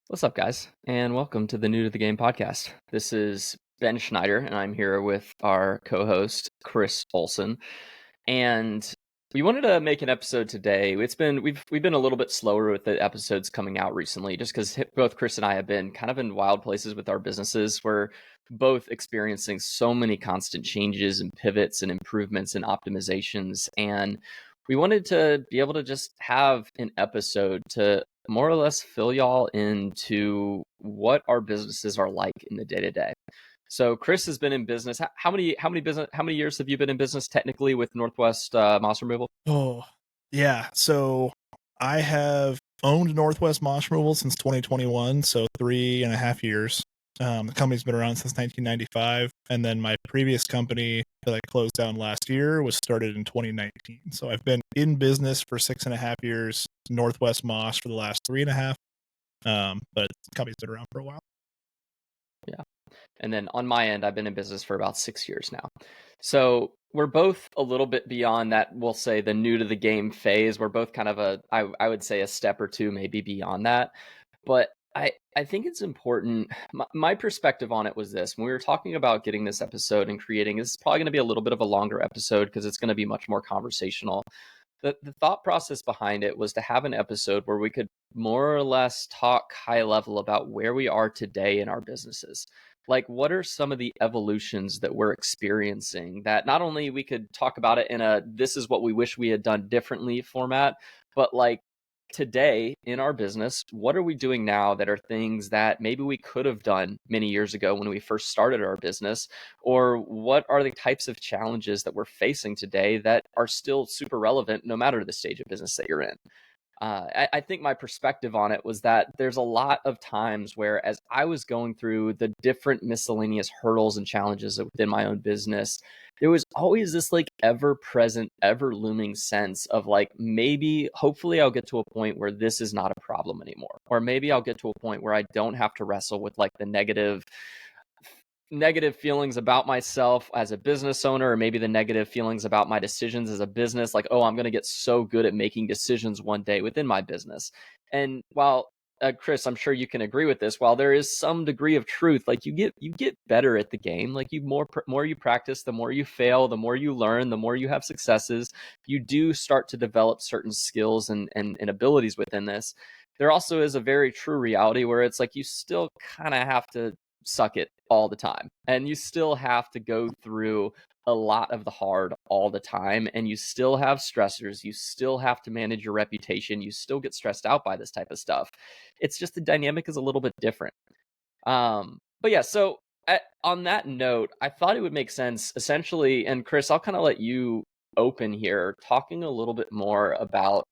What's up, guys? And welcome to the New to the Game podcast. This is Ben Schneider, and I'm here with our co host, Chris Olson. And we wanted to make an episode today. We've been a little bit slower with the episodes coming out recently, just because both Chris and I have been kind of in wild places with our businesses. We're both experiencing so many constant changes and pivots and improvements and optimizations. And we wanted to be able to just have an episode to more or less fill y'all into what our businesses are like in the day to day. So Chris has been in business. How many years have you been in business technically with Northwest Moss Removal? Oh, yeah. So I have owned Northwest Moss Removal since 2021, so 3.5 years. The company's been around since 1995, and then my previous company that I closed down last year was started in 2019. So I've been in business for 6.5 years, Northwest Moss for the last 3.5. But the company's been around for a while. Yeah. And then on my end, I've been in business for about 6 years now. So we're both a little bit beyond that, we'll say the new to the game phase. We're both kind of I would say a step or two maybe beyond that. But I think it's important. My perspective on it was this: when we were talking about getting this episode and creating, this is probably going to be a little bit of a longer episode because it's going to be much more conversational. The thought process behind it was to have an episode where we could more or less talk high level about where we are today in our businesses. Like, what are some of the evolutions that we're experiencing that not only we could talk about it in a this is what we wish we had done differently format, but like today in our business, what are we doing now that are things that maybe we could have done many years ago when we first started our business? Or what are the types of challenges that we're facing today that are still super relevant no matter the stage of business that you're in? I think my perspective on it was that there's a lot of times where, as I was going through the different miscellaneous hurdles and challenges within my own business, there was always this like ever present, ever looming sense of like, maybe, hopefully, I'll get to a point where this is not a problem anymore. Or maybe I'll get to a point where I don't have to wrestle with like the negative feelings about myself as a business owner, or maybe the negative feelings about my decisions as a business, like, oh, I'm going to get so good at making decisions one day within my business. And while Chris, I'm sure you can agree with this, while there is some degree of truth, like you get better at the game. Like, you more you practice, the more you fail, the more you learn, the more you have successes, you do start to develop certain skills and abilities within this. There also is a very true reality where it's like you still kind of have to suck it all the time. And you still have to go through a lot of the hard all the time. And you still have stressors. You still have to manage your reputation. You still get stressed out by this type of stuff. It's just the dynamic is a little bit different. But yeah, so on that note, I thought it would make sense essentially. And Chris, I'll kind of let you open here, talking a little bit more about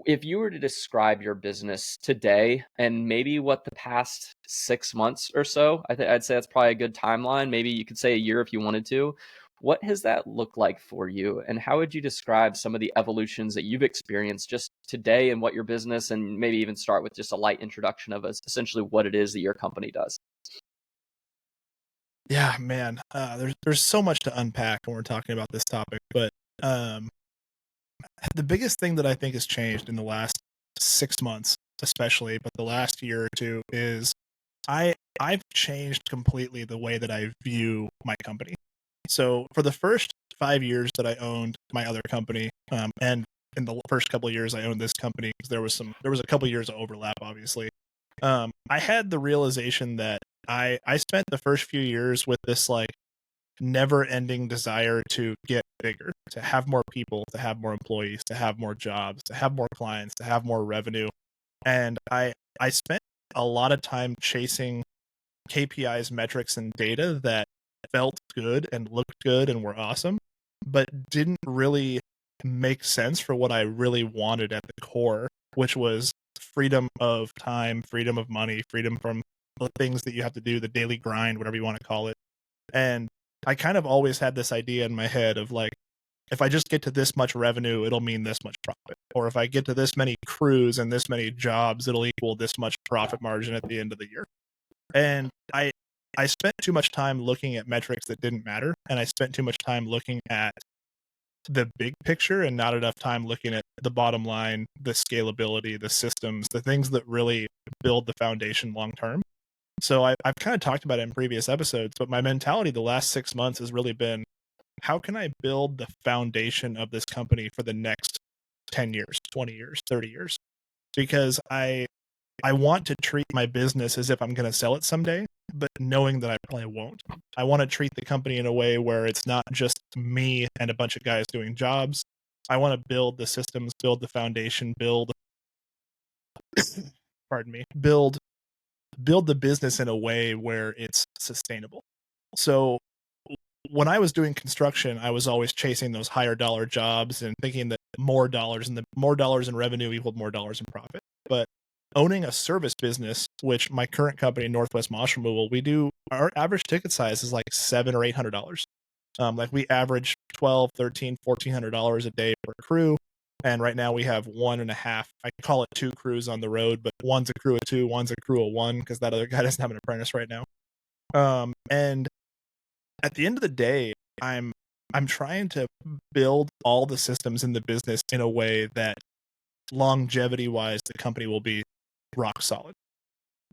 if you were to describe your business today and maybe what the past 6 months or so, I'd say that's probably a good timeline. Maybe you could say a year if you wanted to. What has that looked like for you? And how would you describe some of the evolutions that you've experienced just today and what your business, and maybe even start with just a light introduction of essentially what it is that your company does? Yeah, man. There's so much to unpack when we're talking about this topic, but um, the biggest thing that I think has changed in the last 6 months, especially, but the last year or two, is I've changed completely the way that I view my company. So for the first 5 years that I owned my other company, and in the first couple of years I owned this company, because there was a couple of years of overlap, obviously. I had the realization that I spent the first few years with this like never ending desire to get bigger, to have more people, to have more employees, to have more jobs, to have more clients, to have more revenue. And I spent a lot of time chasing KPIs, metrics, and data that felt good and looked good and were awesome, but didn't really make sense for what I really wanted at the core, which was freedom of time, freedom of money, freedom from the things that you have to do, the daily grind, whatever you want to call it. And I kind of always had this idea in my head of like, if I just get to this much revenue, it'll mean this much profit. Or if I get to this many crews and this many jobs, it'll equal this much profit margin at the end of the year. And I spent too much time looking at metrics that didn't matter, and I spent too much time looking at the big picture and not enough time looking at the bottom line, the scalability, the systems, the things that really build the foundation long term. So I've kind of talked about it in previous episodes, but my mentality the last 6 months has really been, how can I build the foundation of this company for the next 10 years, 20 years, 30 years? Because I want to treat my business as if I'm going to sell it someday, but knowing that I probably won't. I want to treat the company in a way where it's not just me and a bunch of guys doing jobs. I want to build the systems, build the foundation, build pardon me, build the business in a way where it's sustainable. So when I was doing construction, I was always chasing those higher dollar jobs and thinking that more dollars and the more dollars in revenue equaled more dollars in profit. But owning a service business, which my current company, Northwest Moss Removal, we do, our average ticket size is like $700 or $800. Like we average 12, 13, $1,400 a day per crew. And right now we have one and a half, I call it two crews on the road, but one's a crew of two, one's a crew of one, because that other guy doesn't have an apprentice right now. And at the end of the day, I'm trying to build all the systems in the business in a way that longevity wise the company will be rock solid.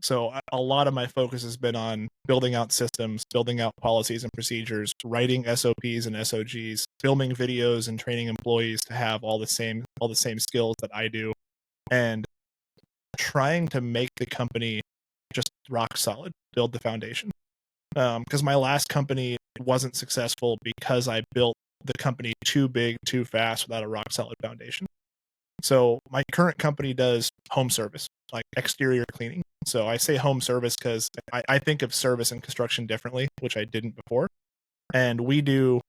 So a lot of my focus has been on building out systems, building out policies and procedures, writing SOPs and SOGs, filming videos and training employees to have all the same skills that I do, and trying to make the company just rock solid, build the foundation. Because my last company wasn't successful because I built the company too big, too fast without a rock solid foundation. So my current company does home service, like exterior cleaning. So I say home service because I think of service and construction differently, which I didn't before. And we do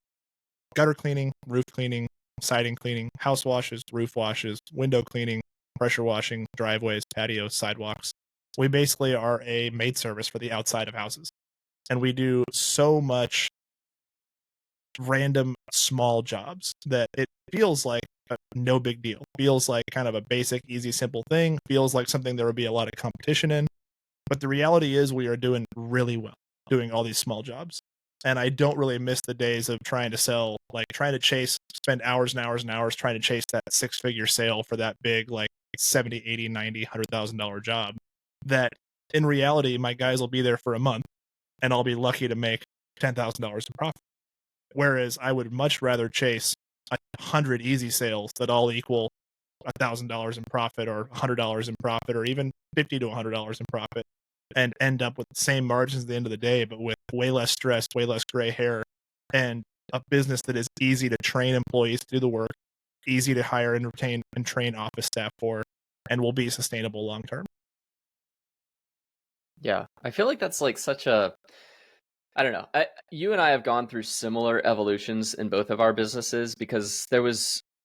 gutter cleaning, roof cleaning, siding cleaning, house washes, roof washes, window cleaning, pressure washing, driveways, patios, sidewalks. We basically are a maid service for the outside of houses. And we do so much random small jobs that it feels like no big deal. Feels like kind of a basic, easy, simple thing. Feels like something there would be a lot of competition in. But the reality is we are doing really well doing all these small jobs. And I don't really miss the days of trying to sell, like trying to chase, spend hours and hours and hours trying to chase that six-figure sale for that big, like 70, 80, 90, $100,000 job. That in reality, my guys will be there for a month and I'll be lucky to make $10,000 in profit. Whereas I would much rather chase 100 easy sales that all equal $1,000 in profit or $100 in profit or even $50 to $100 in profit and end up with the same margins at the end of the day, but with way less stress, way less gray hair, and a business that is easy to train employees to do the work, easy to hire and retain and train office staff for, and will be sustainable long term. Yeah, I feel like that's like such a, I don't know. You and I have gone through similar evolutions in both of our businesses because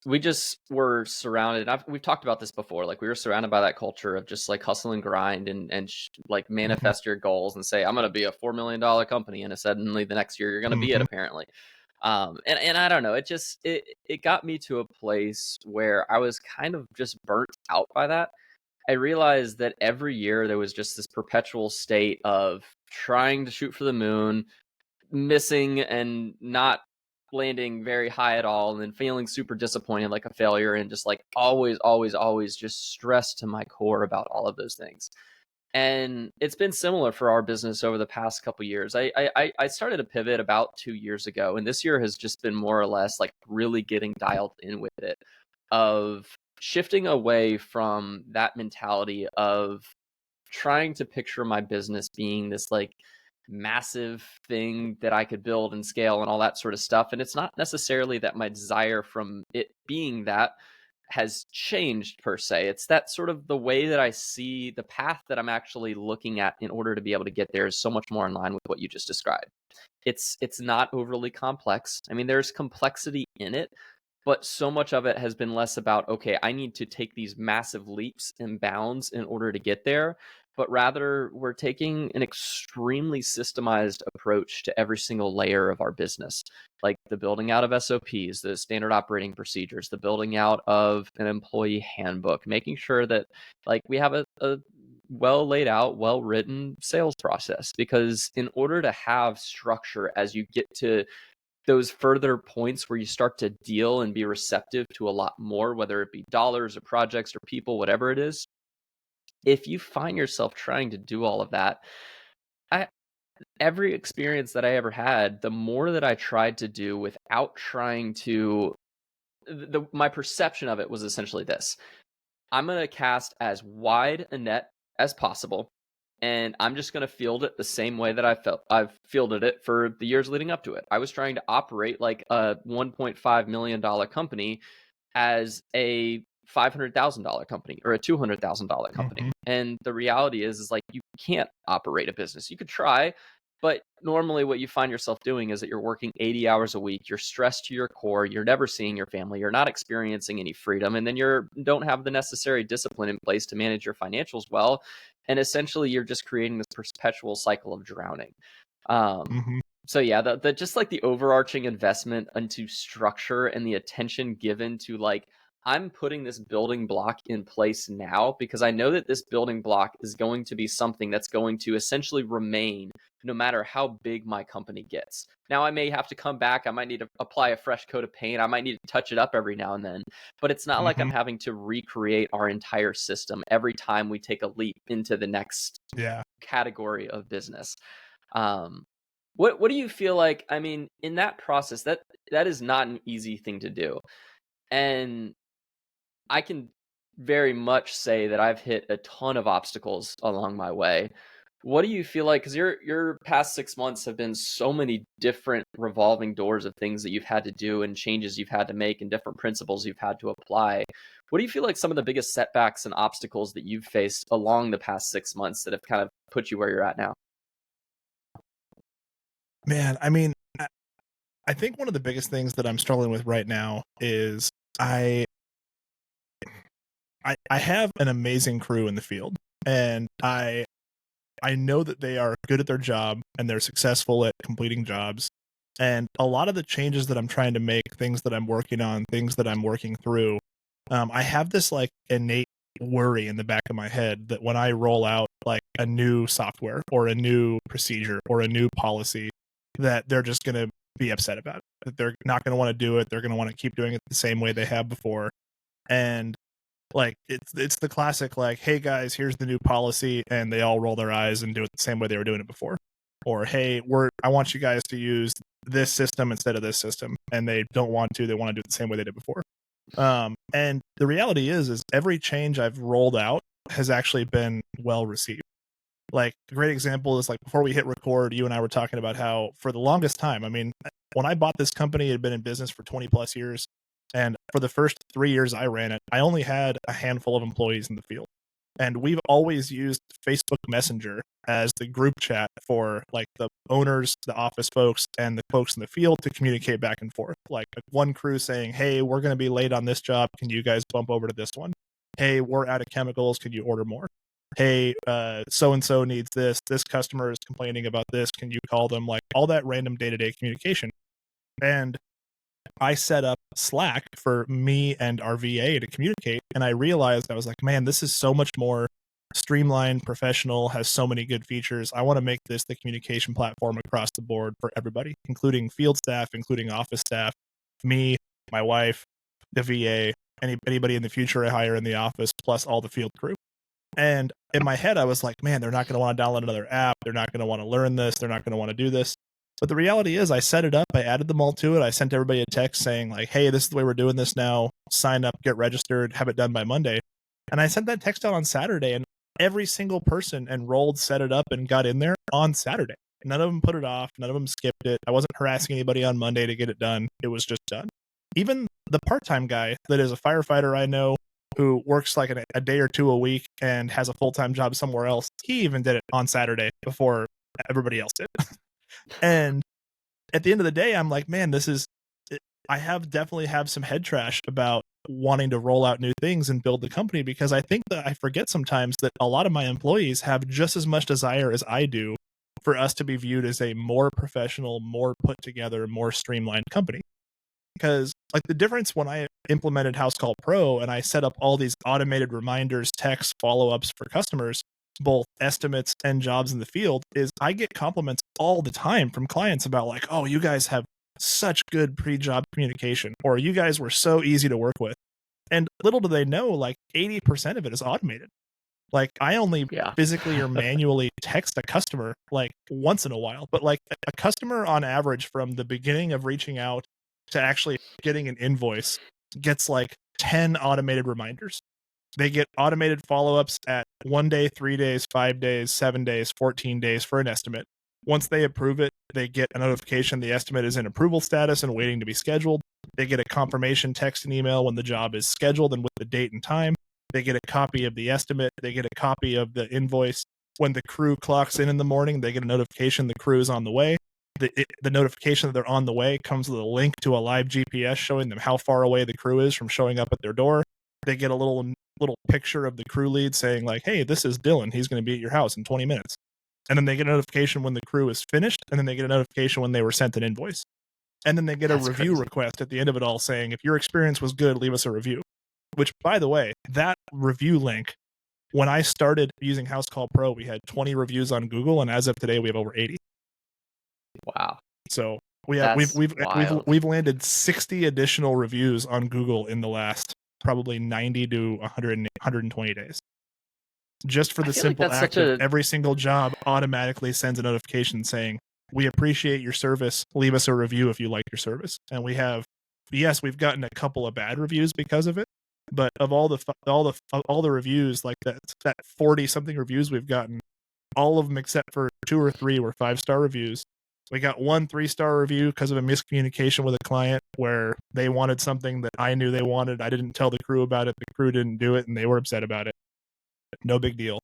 we just were surrounded. We've talked about this before. Like we were surrounded by that culture of just like hustle and grind and like manifest your goals and say, I'm going to be a $4 million company. And suddenly the next year you're going to be it, apparently. And I don't know, it got me to a place where I was kind of just burnt out by that. I realized that every year there was just this perpetual state of trying to shoot for the moon, missing and not landing very high at all, and then feeling super disappointed like a failure, and just like always just stressed to my core about all of those things. And it's been similar for our business over the past couple years. I started a pivot about 2 years ago, and this year has just been more or less like really getting dialed in with it, of shifting away from that mentality of trying to picture my business being this like massive thing that I could build and scale and all that sort of stuff. And it's not necessarily that my desire from it being that has changed per se. It's that sort of the way that I see the path that I'm actually looking at in order to be able to get there is so much more in line with what you just described. It's not overly complex. I mean, there's complexity in it, but so much of it has been less about, okay, I need to take these massive leaps and bounds in order to get there, but rather we're taking an extremely systemized approach to every single layer of our business, like the building out of SOPs, the standard operating procedures, the building out of an employee handbook, making sure that like we have a well laid out, well written sales process, because in order to have structure as you get to those further points where you start to deal and be receptive to a lot more, whether it be dollars or projects or people, whatever it is, if you find yourself trying to do all of that, I every experience that I ever had, the more that I tried to do without trying to my perception of it was essentially this. I'm going to cast as wide a net as possible, and I'm just going to field it the same way that I've fielded it for the years leading up to it. I was trying to operate like a $1.5 million company as a $500,000 company or a $200,000 company. Mhm. And the reality is like you can't operate a business. You could try, but normally what you find yourself doing is that you're working 80 hours a week, you're stressed to your core, you're never seeing your family, you're not experiencing any freedom, and then you don't have the necessary discipline in place to manage your financials well. And essentially you're just creating this perpetual cycle of drowning. Um, Mhm. so yeah, the just like the overarching investment into structure and the attention given to like I'm putting this building block in place now because I know that this building block is going to be something that's going to essentially remain no matter how big my company gets. Now I may have to come back, I might need to apply a fresh coat of paint, I might need to touch it up every now and then, but it's not like I'm Mhm. having to recreate our entire system every time we take a leap into the next Yeah. category of business. Um, what do you feel like? I mean, in that process, that is not an easy thing to do, and I can very much say that I've hit a ton of obstacles along my way. What do you feel like? Because your past 6 months have been so many different revolving doors of things that you've had to do and changes you've had to make and different principles you've had to apply. What do you feel like some of the biggest setbacks and obstacles that you've faced along the past 6 months that have kind of put you where you're at now? Man, I mean, I think one of the biggest things that I'm struggling with right now is I I have an amazing crew in the field, and I know that they are good at their job and they're successful at completing jobs. And a lot of the changes that I'm trying to make, things that I'm working on, things that I'm working through, I have this like innate worry in the back of my head that when I roll out like a new software or a new procedure or a new policy, that they're just going to be upset about it. That they're not going to want to do it. They're going to want to keep doing it the same way they have before. And like it's the classic like, hey guys, here's the new policy, and they all roll their eyes and do it the same way they were doing it before. Or hey, I want you guys to use this system instead of this system, and they don't want to. They want to do it the same way they did before. And the reality is every change I've rolled out has actually been well received. Like a great example is like before we hit record, you and I were talking about how for the longest time, I mean, when I bought this company, it had been in business for 20 plus years. And for the first 3 years I ran it, I only had a handful of employees in the field. And we've always used Facebook Messenger as the group chat for like the owners, the office folks, and the folks in the field to communicate back and forth. Like one crew saying, hey, we're going to be late on this job. Can you guys bump over to this one? Hey, we're out of chemicals. Can you order more? Hey, so and so needs this. This customer is complaining about this. Can you call them? Like all that random day to day communication. And I set up Slack for me and our VA to communicate. And I realized I was like, man, this is so much more streamlined, professional, has so many good features. I want to make this the communication platform across the board for everybody, including field staff, including office staff, me, my wife, the VA, anybody in the future I hire in the office, plus all the field crew. And in my head, I was like, man, they're not going to want to download another app. They're not going to want to learn this. They're not going to want to do this. But the reality is, I set it up. I added them all to it. I sent everybody a text saying, like, hey, this is the way we're doing this now. Sign up, get registered, have it done by Monday. And I sent that text out on Saturday, and every single person enrolled, set it up, and got in there on Saturday. None of them put it off. None of them skipped it. I wasn't harassing anybody on Monday to get it done. It was just done. Even the part-time guy that is a firefighter I know who works like a day or two a week and has a full-time job somewhere else, he even did it on Saturday before everybody else did. And at the end of the day, I'm like, man, I definitely have some head trash about wanting to roll out new things and build the company, because I think that I forget sometimes that a lot of my employees have just as much desire as I do for us to be viewed as a more professional, more put together, more streamlined company. Because like the difference when I implemented House Call Pro and I set up all these automated reminders, texts, follow-ups for customers, both estimates and jobs in the field, is I get compliments all the time from clients about like, oh, you guys have such good pre-job communication, or you guys were so easy to work with. And little do they know, like 80% of it is automated. Like I only Yeah. physically or manually text a customer like once in a while, but like a customer on average from the beginning of reaching out to actually getting an invoice gets like 10 automated reminders. They get automated follow-ups at 1 day, 3 days, 5 days, 7 days, 14 days for an estimate. Once they approve it, they get a notification the estimate is in approval status and waiting to be scheduled. They get a confirmation text and email when the job is scheduled and with the date and time. They get a copy of the estimate. They get a copy of the invoice. When the crew clocks in the morning, they get a notification the crew is on the way. The notification that they're on the way comes with a link to a live GPS showing them how far away the crew is from showing up at their door. They get a little picture of the crew lead saying like, hey, this is Dylan. He's going to be at your house in 20 minutes. And then they get a notification when the crew is finished. And then they get a notification when they were sent an invoice. And then they get That's a review crazy. request at the end of it all saying, if your experience was good, leave us a review. Which, by the way, that review link, when I started using House Call Pro, we had 20 reviews on Google, and as of today, we have over 80. Wow. So we've landed 60 additional reviews on Google in the last probably 90 to 120 days. Just for the simple act of every single job automatically sends a notification saying, we appreciate your service. Leave us a review if you like your service. And we have, yes, we've gotten a couple of bad reviews because of it. But of all the reviews, like that 40 something reviews we've gotten, all of them except for 2 or 3 were 5-star reviews. We got 1 3-star review because of a miscommunication with a client where they wanted something that I knew they wanted. I didn't tell the crew about it. The crew didn't do it, and they were upset about it. No big deal.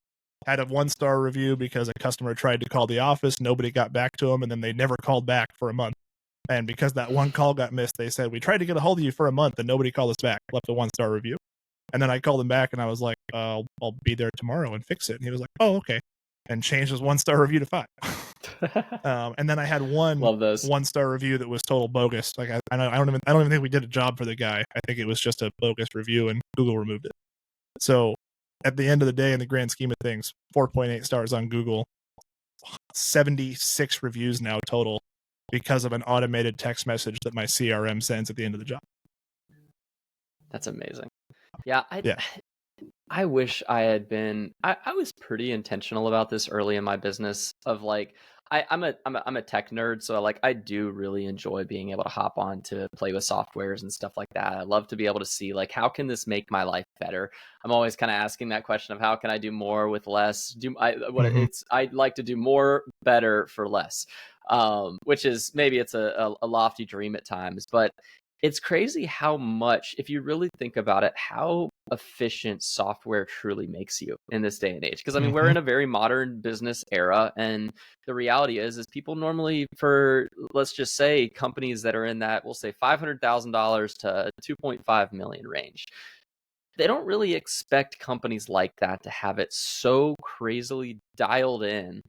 Had a 1-star review because a customer tried to call the office. Nobody got back to them, and then they never called back for a month. And because that one call got missed, they said, we tried to get a hold of you for a month, and nobody called us back. Left a 1-star review. And then I called him back, and I was like, I'll be there tomorrow and fix it. And he was like, oh, okay. And changed his 1-star review to 5. And then I had one 1-star review that was total bogus. Like I don't even think we did a job for the guy. I think it was just a bogus review, and Google removed it. So at the end of the day, in the grand scheme of things, 4.8 stars on Google, 76 reviews now total because of an automated text message that my CRM sends at the end of the job. That's amazing. Yeah. I wish I had been. I was pretty intentional about this early in my business. Of like, I'm a tech nerd, so I do really enjoy being able to hop on to play with softwares and stuff like that. I love to be able to see like, how can this make my life better? I'm always kind of asking that question of how can I do more with less? I'd like to do more better for less, which is maybe it's a lofty dream at times, but it's crazy how much, if you really think about it, how efficient software truly makes you in this day and age. Because I mean, we're in a very modern business era, and the reality is people normally, for let's just say companies that are in that, we'll say $500,000 to $2.5 million range, they don't really expect companies like that to have it so crazily dialed in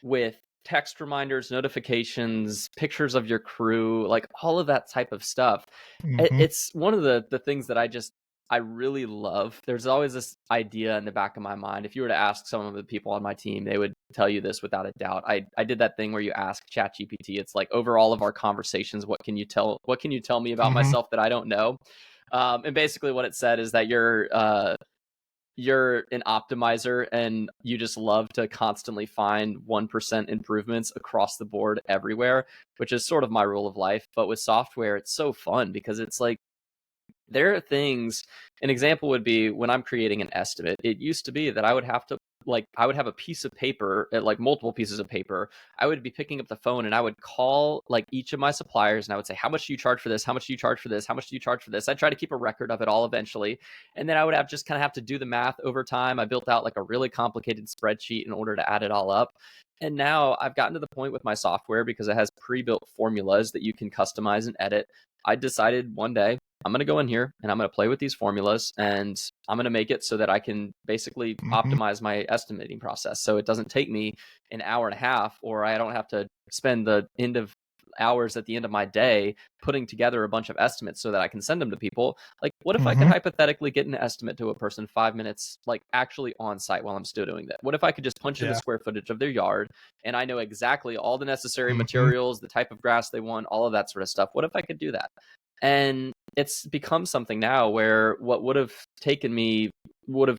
with text reminders, notifications, pictures of your crew, like all of that type of stuff. It's one of the things that I really love. There's always this idea in the back of my mind. If you were to ask some of the people on my team, they would tell you this without a doubt. I did that thing where you ask ChatGPT. It's like, over all of our conversations, what can you tell me about myself that I don't know? And basically what it said is that you're an optimizer and you just love to constantly find 1% improvements across the board everywhere, which is sort of my rule of life. But with software, it's so fun because it's like, there are things, an example would be when I'm creating an estimate, it used to be that I would have a piece of paper, like multiple pieces of paper. I would be picking up the phone and I would call like each of my suppliers and I would say, how much do you charge for this? How much do you charge for this? How much do you charge for this? I try to keep a record of it all eventually. And then I would have to do the math over time. I built out like a really complicated spreadsheet in order to add it all up. And now I've gotten to the point with my software, because it has pre-built formulas that you can customize and edit. I decided one day, I'm going to go in here and I'm going to play with these formulas, and I'm going to make it so that I can basically optimize my estimating process. So it doesn't take me an hour and a half, or I don't have to spend the end of hours at the end of my day putting together a bunch of estimates so that I can send them to people. Like, what if I could Mhm. hypothetically get an estimate to a person 5 minutes, like actually on site while I'm still doing that? What if I could just punch in the Yeah. square footage of their yard and I know exactly all the necessary Mhm. materials, the type of grass they want, all of that sort of stuff? What if I could do that? And it's become something now where what would have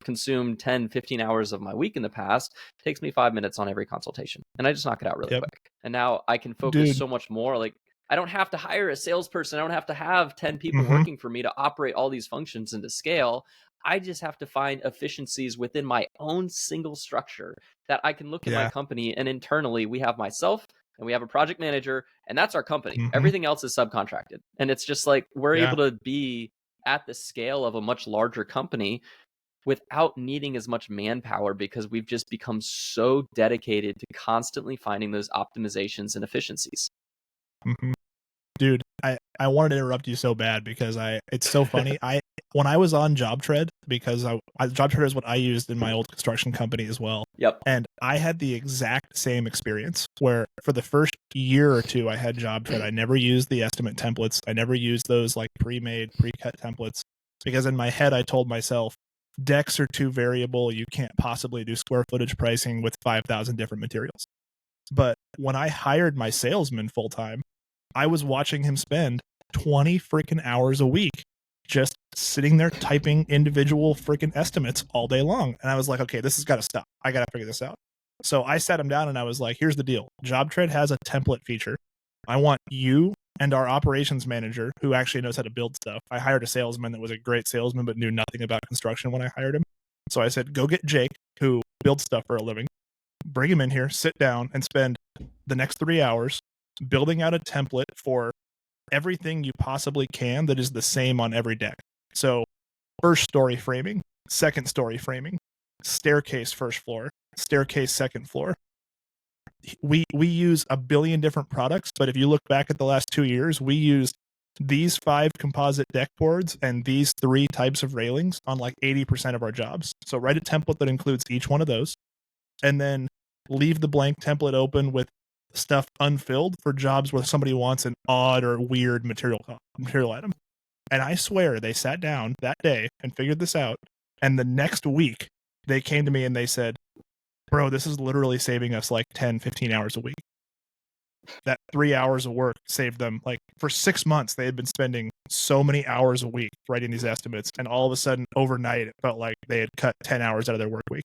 consumed 10, 15 hours of my week in the past takes me 5 minutes on every consultation. And I just knock it out really Yep. quick. And now I can focus Dude. so much more. Like, I don't have to hire a salesperson. I don't have to have 10 people Mhm. working for me to operate all these functions into scale. I just have to find efficiencies within my own single structure that I can look at my Yeah. company, and internally we have myself and we have a project manager, and that's our company. Mhm. Everything else is subcontracted. And it's just like we're Yeah. able to be at the scale of a much larger company without needing as much manpower because we've just become so dedicated to constantly finding those optimizations and efficiencies. Mhm. Dude, I wanted to interrupt you so bad because it's so funny. When I was on JobTread, because JobTread is what I used in my old construction company as well. Yep. And I had the exact same experience where for the first year or two I had JobTread, I never used the estimate templates. I never used those like pre-made, pre-cut templates because in my head I told myself decks are too variable. You can't possibly do square footage pricing with 5,000 different materials. But when I hired my salesman full time, I was watching him spend 20 freaking hours a week just sitting there typing individual freaking estimates all day long. And I was like, okay, this has got to stop. I got to figure this out. So I sat him down and I was like, here's the deal. JobTread has a template feature. I want you and our operations manager, who actually knows how to build stuff. I hired a salesman that was a great salesman, but knew nothing about construction when I hired him. So I said, go get Jake, who builds stuff for a living, bring him in here, sit down, and spend the next 3 hours building out a template for everything you possibly can that is the same on every deck. So, first story framing, second story framing, staircase first floor, staircase second floor. We use a billion different products, but if you look back at the last 2 years, we used these 5 composite deck boards and these 3 types of railings on like 80% of our jobs. So write a template that includes each one of those, and then leave the blank template open with stuff unfilled for jobs where somebody wants an odd or weird material item. And I swear they sat down that day and figured this out. And the next week they came to me and they said, bro, this is literally saving us like 10, 15 hours a week. That 3 hours of work saved them, like for 6 months, they had been spending so many hours a week writing these estimates. And all of a sudden overnight, it felt like they had cut 10 hours out of their work week.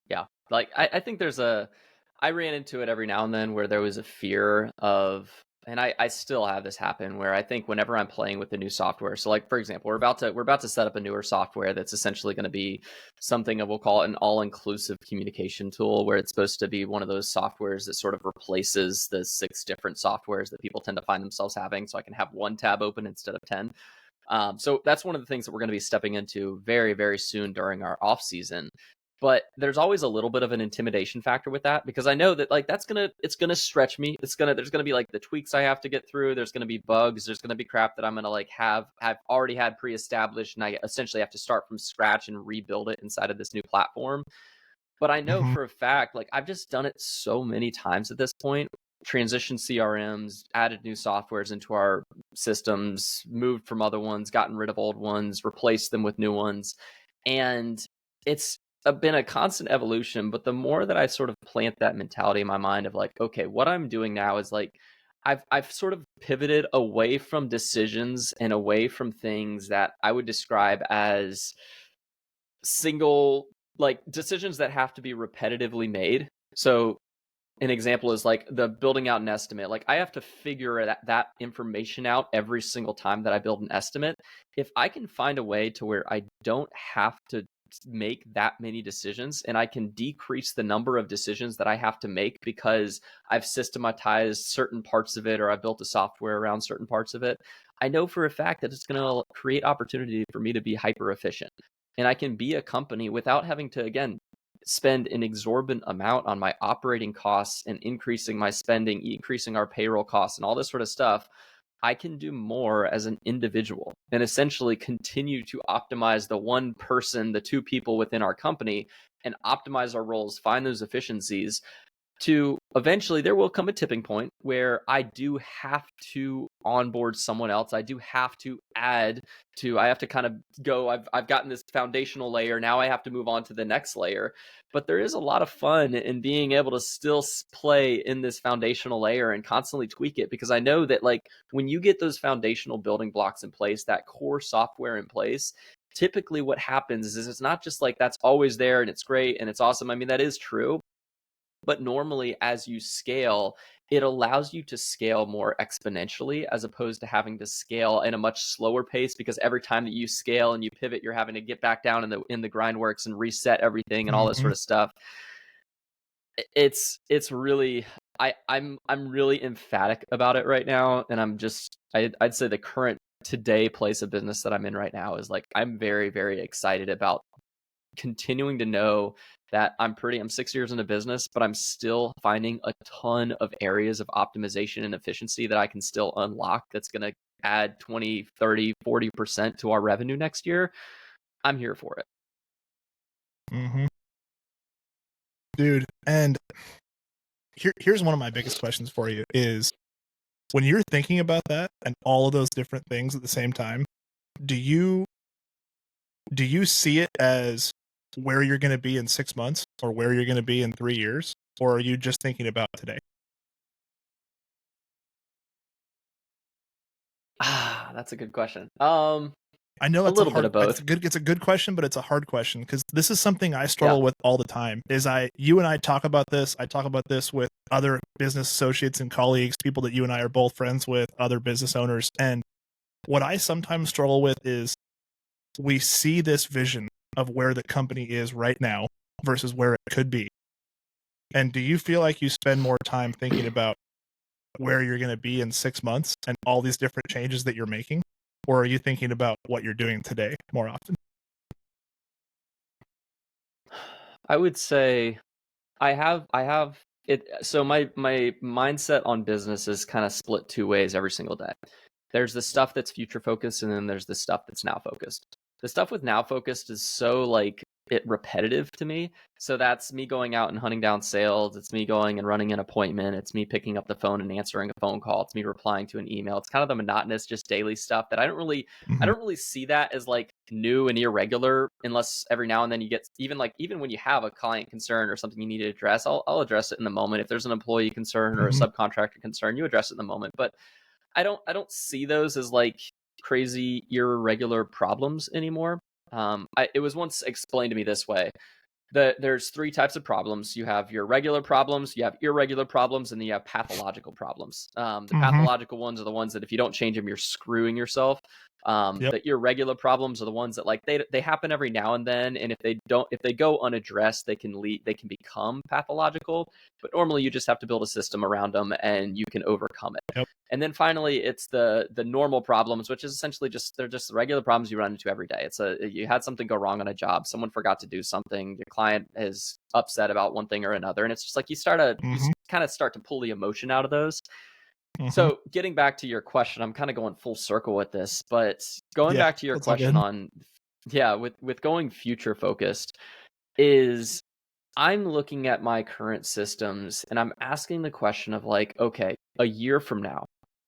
Yeah. Like I think I ran into it every now and then where there was a fear of, and I still have this happen where I think whenever I'm playing with the new software, so like for example, we're about to set up a newer software that's essentially going to be something that we'll call an all-inclusive communication tool, where it's supposed to be one of those softwares that sort of replaces the 6 different softwares that people tend to find themselves having, so I can have one tab open instead of 10. So that's one of the things that we're going to be stepping into very, very soon during our off season. But there's always a little bit of an intimidation factor with that, because I know that like it's gonna stretch me. There's gonna be like the tweaks I have to get through. There's gonna be bugs. There's gonna be crap that I'm gonna like have already had pre-established, and I essentially have to start from scratch and rebuild it inside of this new platform. But I know Mhm. for a fact, like I've just done it so many times at this point. Transitioned CRMs, added new softwares into our systems, moved from other ones, gotten rid of old ones, replaced them with new ones. And it's been a constant evolution. But the more that I sort of plant that mentality in my mind of like, okay, what I'm doing now is like, I've sort of pivoted away from decisions and away from things that I would describe as single, like decisions that have to be repetitively made. So an example is like the building out an estimate. Like I have to figure that information out every single time that I build an estimate. If I can find a way to where I don't have to make that many decisions, and I can decrease the number of decisions that I have to make because I've systematized certain parts of it, or I built a software around certain parts of it, I know for a fact that it's going to create opportunity for me to be hyper efficient. And I can be a company without having to, again, spend an exorbitant amount on my operating costs and increasing my spending, increasing our payroll costs, and all this sort of stuff. I can do more as an individual and essentially continue to optimize the one person, the 2 people within our company, and optimize our roles, find those efficiencies to eventually there will come a tipping point where I do have to onboard someone else. I do have to I have to kind of go, I've gotten this foundational layer. Now I have to move on to the next layer. But there is a lot of fun in being able to still play in this foundational layer and constantly tweak it, because I know that like when you get those foundational building blocks in place, that core software in place, typically what happens is it's not just like that's always there and it's great and it's awesome. I mean, that is true. But normally, as you scale, it allows you to scale more exponentially as opposed to having to scale in a much slower pace, because every time that you scale and you pivot, you're having to get back down in the grindworks and reset everything and all that Mm-hmm. sort of stuff. It's really I'm really emphatic about it right now, and I'd say the current today place of business that I'm in right now is like I'm very, very excited about continuing to know that I'm 6 years into business, but I'm still finding a ton of areas of optimization and efficiency that I can still unlock that's going to add 20, 30, 40% to our revenue next year. I'm here for it. Mm-hmm. Dude, and here's one of my biggest questions for you is, when you're thinking about that and all of those different things at the same time, do you see it as where you're going to be in 6 months or where you're going to be in 3 years, or are you just thinking about today? That's a good question. I know A that's a little bit hard, of both. it's a good question, but it's a hard question because this is something I struggle Yeah. with all the time. You and I talk about this. I talk about this with other business associates and colleagues, people that you and I are both friends with, other business owners. And what I sometimes struggle with is we see this vision of where the company is right now versus where it could be. And do you feel like you spend more time thinking about where you're going to be in 6 months and all these different changes that you're making? Or are you thinking about what you're doing today more often? I would say I have it. So my mindset on business is kind of split two ways every single day. There's the stuff that's future focused, and then there's the stuff that's now focused. The stuff with now focused is so like it repetitive to me. So that's me going out and hunting down sales. It's me going and running an appointment. It's me picking up the phone and answering a phone call. It's me replying to an email. It's kind of the monotonous, just daily stuff that I Mm-hmm. don't really see that as like new and irregular, unless every now and then you get even when you have a client concern or something you need to address, I'll address it in the moment. If there's an employee concern or a Mm-hmm. subcontractor concern, you address it in the moment. But I don't see those as like crazy irregular problems anymore. It was once explained to me this way: there's three types of problems. You have your regular problems, you have irregular problems, and then you have pathological problems. The Mm-hmm. pathological ones are the ones that if you don't change them, you're screwing yourself. Yep. The irregular problems are the ones that like they happen every now and then, and if they go unaddressed, they can become pathological. But normally, you just have to build a system around them, and you can overcome it. Yep. And then finally, it's the normal problems, which is essentially they're just the regular problems you run into every day. You had something go wrong on a job, someone forgot to do something, your client is upset about one thing or another, and it's just like you Mm-hmm. kind of start to pull the emotion out of those. Mm-hmm. So getting back to your question, I'm kind of going full circle with this, but going Yeah, back to your that's all question good. on, yeah, with going future focused, is I'm looking at my current systems and I'm asking the question of like, okay, a year from now,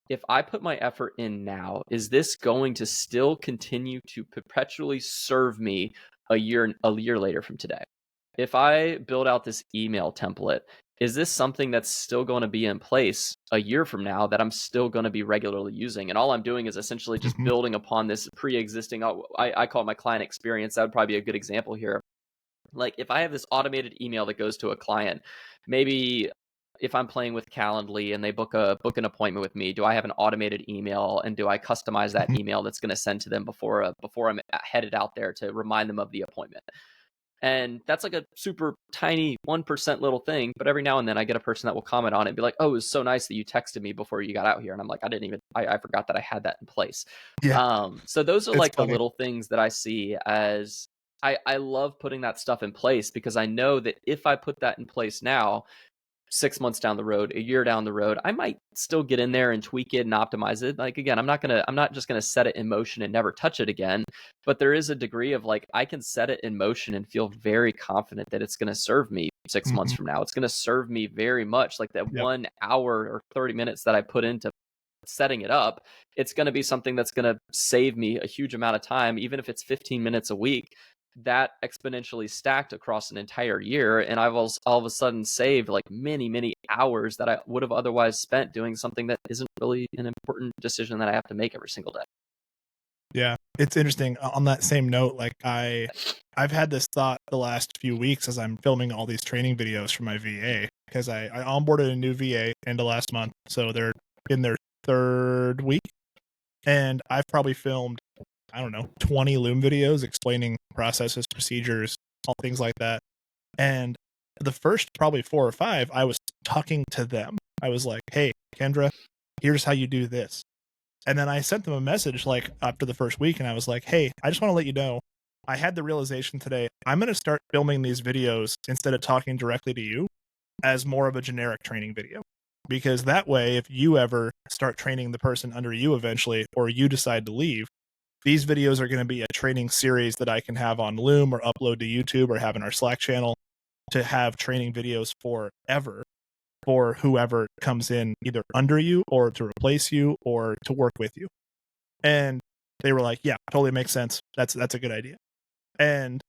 if I put my effort in now, is this going to still continue to perpetually serve me a year later from today? If I build out this email template, is this something that's still going to be in place a year from now that I'm still going to be regularly using? And all I'm doing is essentially just Mm-hmm. building upon this pre-existing, I call it my client experience. That would probably be a good example here. Like if I have this automated email that goes to a client, maybe if I'm playing with Calendly and they book an appointment with me, do I have an automated email and do I customize that Mm-hmm. email that's going to send to them before I'm headed out there to remind them of the appointment? And that's like a super tiny 1% little thing, but every now and then I get a person that will comment on it and be like, "Oh, it was so nice that you texted me before you got out here." And I'm like, I forgot that I had that in place. Yeah, So those are it's like the funny. little things that I see as I love putting that stuff in place because I know that if I put that in place now, 6 months down the road, a year down the road, I might still get in there and tweak it and optimize it. Like, again, I'm not just going to set it in motion and never touch it again, but there is a degree of like, I can set it in motion and feel very confident that it's going to serve me 6 months from now. It's going to serve me very much. Like that 1 hour or 30 minutes that I put into setting it up, it's going to be something that's going to save me a huge amount of time, even if it's 15 minutes a week. That exponentially stacked across an entire year, and I've all of a sudden saved like many hours that I would have otherwise spent doing something that isn't really an important decision that I have to make every single day. Yeah, it's interesting. On that same note, like I've had this thought the last few weeks as I'm filming all these training videos for my VA, because I onboarded a new VA end of last month, so they're in their 3rd week, and I've probably filmed, I don't know, 20 Loom videos explaining processes, procedures, all things like that. And the first probably 4 or 5, I was talking to them. I was like, hey, Kendra, here's how you do this. And then I sent them a message like after the first week, and I was like, hey, I just want to let you know, I had the realization today, I'm going to start filming these videos instead of talking directly to you as more of a generic training video. Because that way, if you ever start training the person under you eventually, or you decide to leave, these videos are going to be a training series that I can have on Loom or upload to YouTube or have in our Slack channel to have training videos forever for whoever comes in either under you or to replace you or to work with you. And they were like, yeah, totally makes sense. That's a good idea. And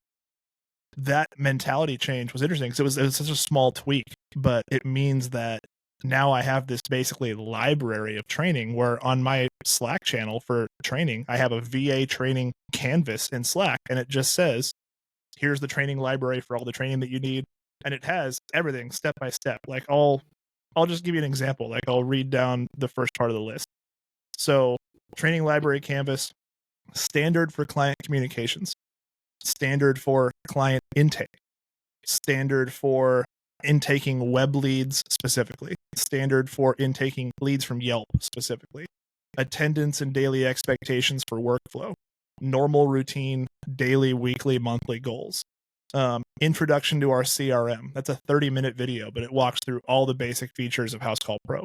that mentality change was interesting because it was such a small tweak, but it means that now I have this basically library of training where on my Slack channel for training, I have a VA training canvas in Slack, and it just says, here's the training library for all the training that you need. And it has everything step by step. Like I'll just give you an example. Like I'll read down the first part of the list. So training library canvas, standard for client communications, standard for client intake, standard for intaking web leads specifically, standard for intaking leads from Yelp specifically, attendance and daily expectations for workflow, normal routine, daily, weekly, monthly goals. Introduction to our CRM. That's a 30-minute video, but it walks through all the basic features of Housecall Pro.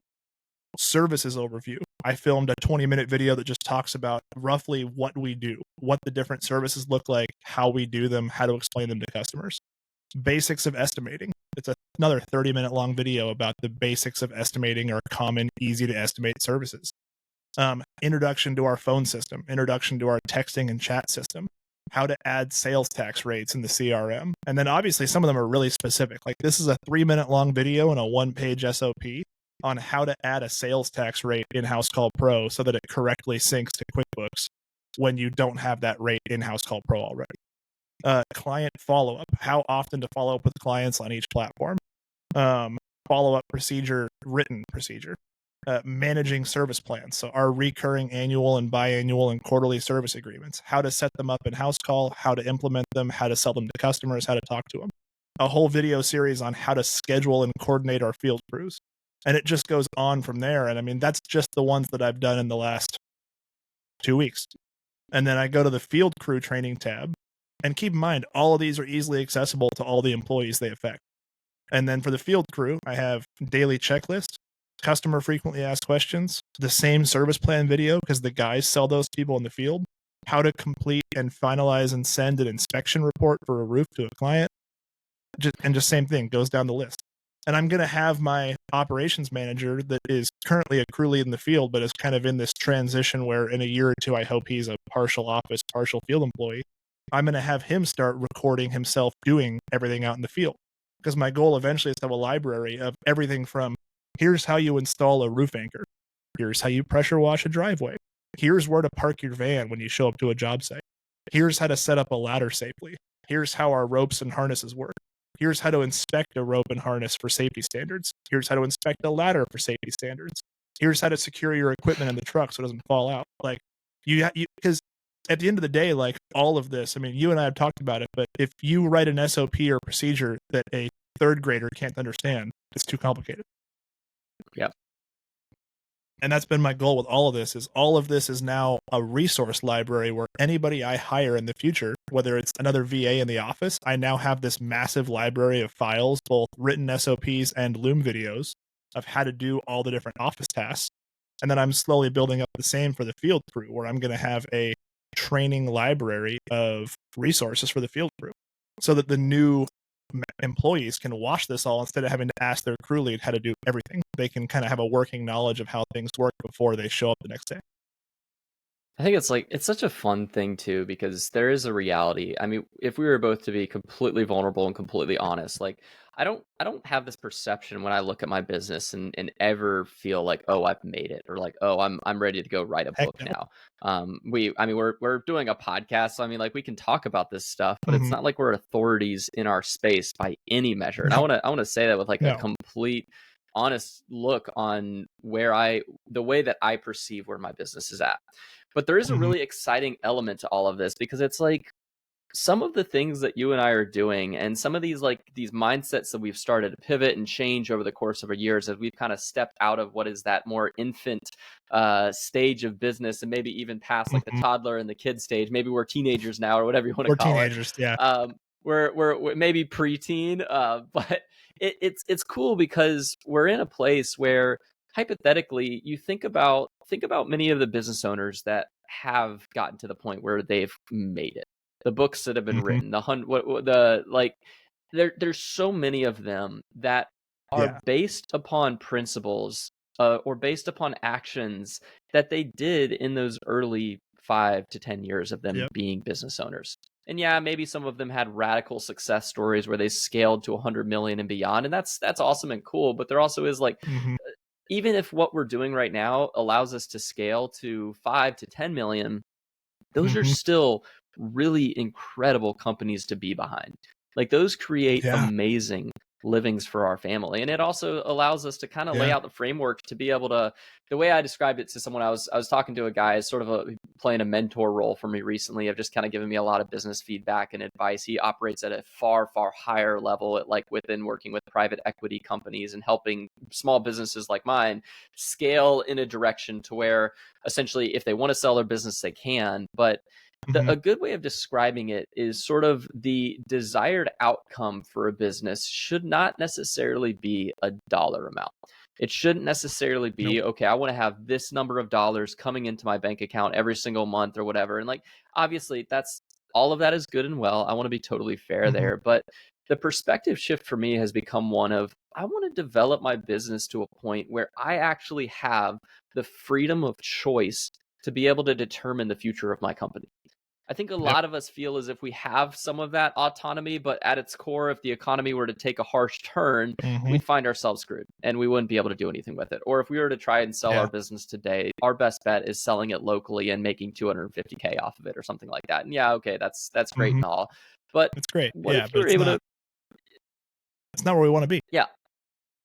Services overview. I filmed a 20-minute video that just talks about roughly what we do, what the different services look like, how we do them, how to explain them to customers. Basics of estimating. It's another 30-minute long video about the basics of estimating or common, easy to estimate services. Introduction to our phone system, introduction to our texting and chat system, how to add sales tax rates in the CRM. And then obviously some of them are really specific. Like this is a 3-minute long video and a 1-page SOP on how to add a sales tax rate in Housecall Pro so that it correctly syncs to QuickBooks when you don't have that rate in Housecall Pro already. Client follow-up, how often to follow up with clients on each platform. Follow-up procedure, written procedure. Managing service plans, so our recurring annual and biannual and quarterly service agreements, how to set them up in Housecall, how to implement them, how to sell them to customers, how to talk to them. A whole video series on how to schedule and coordinate our field crews. And it just goes on from there. And I mean, that's just the ones that I've done in the last 2 weeks. And then I go to the field crew training tab. And keep in mind, all of these are easily accessible to all the employees they affect. And then for the field crew, I have daily checklist, customer frequently asked questions, the same service plan video because the guys sell those people in the field, how to complete and finalize and send an inspection report for a roof to a client, just same thing, goes down the list. And I'm going to have my operations manager that is currently a crew lead in the field, but is kind of in this transition where in a year or two, I hope he's a partial office, partial field employee. I'm going to have him start recording himself doing everything out in the field. Because my goal eventually is to have a library of everything from here's how you install a roof anchor. Here's how you pressure wash a driveway. Here's where to park your van when you show up to a job site. Here's how to set up a ladder safely. Here's how our ropes and harnesses work. Here's how to inspect a rope and harness for safety standards. Here's how to inspect a ladder for safety standards. Here's how to secure your equipment in the truck so it doesn't fall out. Like because at the end of the day, like all of this, I mean, you and I have talked about it, but if you write an SOP or procedure that a 3rd grader can't understand, it's too complicated. Yep. And that's been my goal with all of this is now a resource library where anybody I hire in the future, whether it's another VA in the office, I now have this massive library of files, both written SOPs and Loom videos of how to do all the different office tasks. And then I'm slowly building up the same for the field crew, where I'm going to have a training library of resources for the field crew so that the new employees can watch this all instead of having to ask their crew lead how to do everything. They can kind of have a working knowledge of how things work before they show up the next day. I think it's such a fun thing too, because there is a reality. I mean, if we were both to be completely vulnerable and completely honest, like I don't have this perception when I look at my business and ever feel like, oh, I've made it, or like, oh, I'm ready to go write a Heck book no. now. I mean, we're doing a podcast, so I mean, like, we can talk about this stuff, but it's Mhm. not like we're authorities in our space by any measure. And No, I want to say that with like a no. complete honest look on the way that I perceive where my business is at. But there is a Mhm. really exciting element to all of this, because it's like some of the things that you and I are doing, and some of these mindsets that we've started to pivot and change over the course of our years, as we've kind of stepped out of what is that more infant stage of business, and maybe even past like the Mhm. toddler and the kid stage. Maybe we're teenagers now, or whatever you want to We're call it. teenagers, yeah. We're maybe preteen, but it's cool because we're in a place where hypothetically you think about many of the business owners that have gotten to the point where they've made it, the books that have been Mhm. written, the hun what the like there's so many of them that are Yeah. based upon principles, or based upon actions that they did in those early 5 to 10 years of them Yep. being business owners. And yeah, maybe some of them had radical success stories where they scaled to 100 million and beyond, and that's awesome and cool. But there also is like, Mhm. even if what we're doing right now allows us to scale to 5 to 10 million, those are Mhm. still really incredible companies to be behind. Like, those create Yeah. amazing livings for our family. And it also allows us to kind of lay Yeah. out the framework to be able to, the way I described it to someone, I was talking to a guy, sort of playing a mentor role for me recently, of just kind of giving me a lot of business feedback and advice. He operates at a far, far higher level, at like within working with private equity companies and helping small businesses like mine scale in a direction to where essentially if they want to sell their business, they can. But Mhm. a good way of describing it is sort of the desired outcome for a business should not necessarily be a dollar amount. It shouldn't necessarily Nope. be, okay, I want to have this number of dollars coming into my bank account every single month or whatever. And like, obviously, that's all of that is good and well. I want to be totally fair Mhm. there. But the perspective shift for me has become one of, I want to develop my business to a point where I actually have the freedom of choice to be able to determine the future of my company. I think a Yep. lot of us feel as if we have some of that autonomy, but at its core, if the economy were to take a harsh turn, Mhm. we'd find ourselves screwed and we wouldn't be able to do anything with it. Or if we were to try and sell our Yeah. business today, our best bet is selling it locally and making 250K off of it or something like that. And yeah, okay, that's great Mhm. and all. But It's great. what Yeah, if you but were able to, it's not where we wanna be. yeah,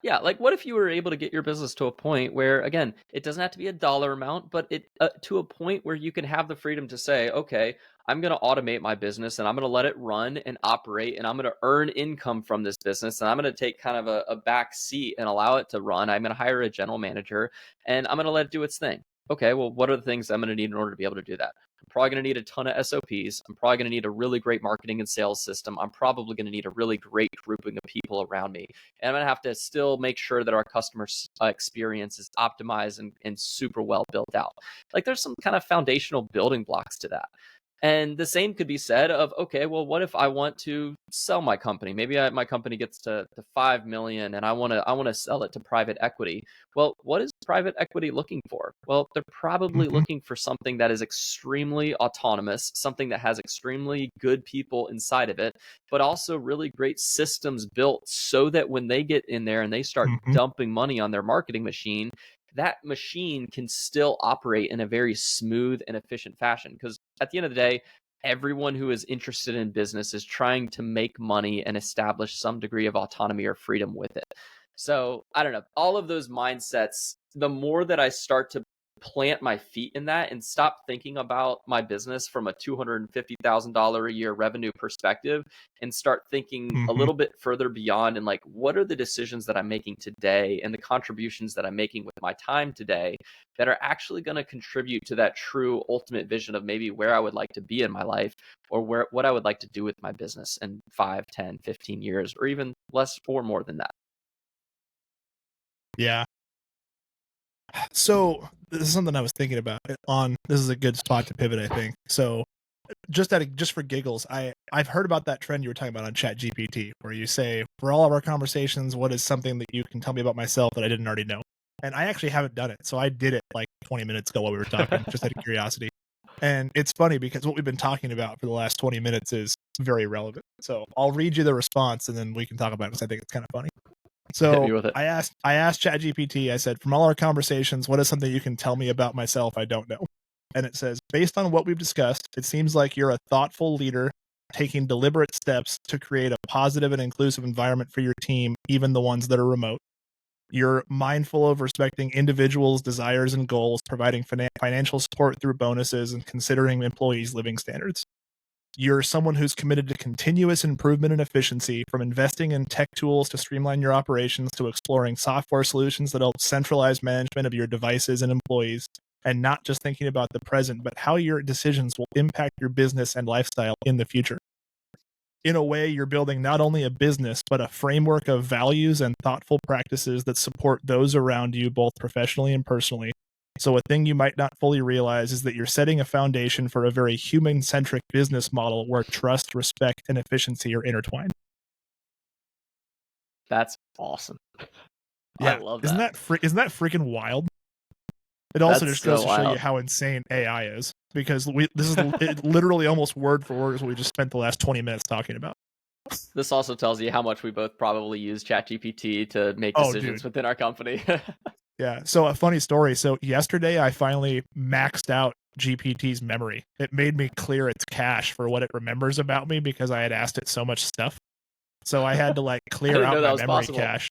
yeah, like, what if you were able to get your business to a point where, again, it doesn't have to be a dollar amount, but it to a point where you can have the freedom to say, okay, I'm going to automate my business and I'm going to let it run and operate, and I'm going to earn income from this business, and I'm going to take kind of a back seat and allow it to run. I'm going to hire a general manager and I'm going to let it do its thing. Okay, well, what are the things I'm going to need in order to be able to do that? I'm probably going to need a ton of SOPs. I'm probably going to need a really great marketing and sales system. I'm probably going to need a really great grouping of people around me. And I'm going to have to still make sure that our customer experience is optimized and super well built out. Like, there's some kind of foundational building blocks to that. And the same could be said of, okay, well, what if I want to sell my company? Maybe my company gets to 5 million and I want to sell it to private equity. Well, what is private equity looking for? Well, they're probably Mhm. looking for something that is extremely autonomous, something that has extremely good people inside of it, but also really great systems built so that when they get in there and they start Mhm. dumping money on their marketing machine, that machine can still operate in a very smooth and efficient fashion. Because at the end of the day, everyone who is interested in business is trying to make money and establish some degree of autonomy or freedom with it. So I don't know, all of those mindsets, the more that I start to plant my feet in that and stop thinking about my business from a $250,000 a year revenue perspective and start thinking a little bit further beyond and like, what are the decisions that I'm making today and the contributions that I'm making with my time today that are actually going to contribute to that true ultimate vision of maybe where I would like to be in my life or what I would like to do with my business in 5, 10, 15 years, or even less or more than that. Yeah. So this is something I was thinking about this is a good spot to pivot, I think. So just for giggles, I've heard about that trend you were talking about on ChatGPT, where you say, for all of our conversations, what is something that you can tell me about myself that I didn't already know? And I actually haven't done it. So I did it like 20 minutes ago while we were talking, just out of curiosity. And it's funny because what we've been talking about for the last 20 minutes is very relevant. So I'll read you the response and then we can talk about it because I think it's kind of funny. So I asked ChatGPT, I said, from all our conversations, what is something you can tell me about myself I don't know? And it says, based on what we've discussed, it seems like you're a thoughtful leader taking deliberate steps to create a positive and inclusive environment for your team, even the ones that are remote. You're mindful of respecting individuals' desires and goals, providing financial support through bonuses, and considering employees' living standards. You're someone who's committed to continuous improvement and efficiency, from investing in tech tools to streamline your operations to exploring software solutions that help centralize management of your devices and employees, and not just thinking about the present, but how your decisions will impact your business and lifestyle in the future. In a way, you're building not only a business, but a framework of values and thoughtful practices that support those around you, both professionally and personally. So a thing you might not fully realize is that you're setting a foundation for a very human-centric business model where trust, respect, and efficiency are intertwined. That's awesome. Yeah. I love that. Isn't that freaking wild? It also That's just goes so to show wild. you how insane AI is, because this is literally almost word for word is what we just spent the last 20 minutes talking about. This also tells you how much we both probably use ChatGPT to make decisions within our company. Yeah. So a funny story. So yesterday I finally maxed out GPT's memory. It made me clear its cache for what it remembers about me because I had asked it so much stuff. So I had to like clear out my memory cache.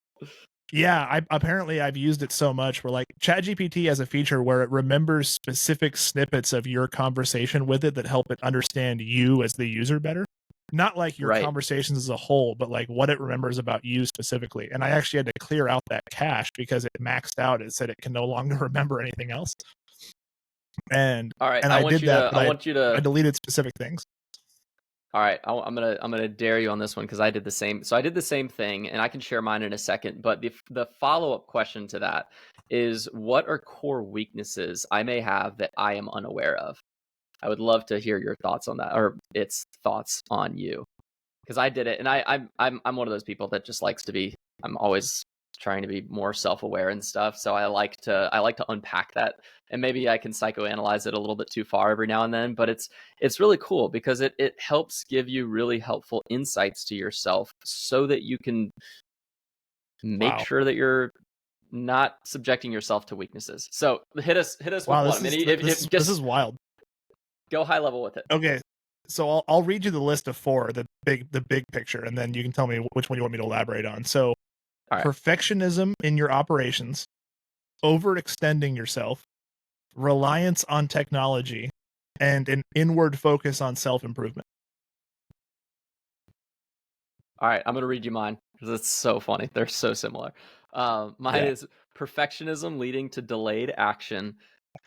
Yeah, apparently I've used it so much where like ChatGPT has a feature where it remembers specific snippets of your conversation with it that help it understand you as the user better. Not like your conversations as a whole, but like what it remembers about you specifically. And I actually had to clear out that cache because it maxed out. It said it can no longer remember anything else. And all right, and I did that, but I deleted specific things. All right, I'm gonna dare you on this one because I did the same. So I did the same thing, and I can share mine in a second. But the follow-up question to that is, what are core weaknesses I may have that I am unaware of? I would love to hear your thoughts on that, or its thoughts on you, because I did it, and I'm one of those people that just likes to be. I'm always trying to be more self-aware and stuff. So I like to unpack that, and maybe I can psychoanalyze it a little bit too far every now and then, but it's really cool because it helps give you really helpful insights to yourself so that you can make sure that you're not subjecting yourself to weaknesses. So hit us with one. This is wild. Go high level with it. Okay. So I'll read you the list of 4, the big picture, and then you can tell me which one you want me to elaborate on. So perfectionism in your operations, overextending yourself, reliance on technology, and an inward focus on self-improvement. All right, I'm going to read you mine because it's so funny. They're so similar. Mine is perfectionism leading to delayed action,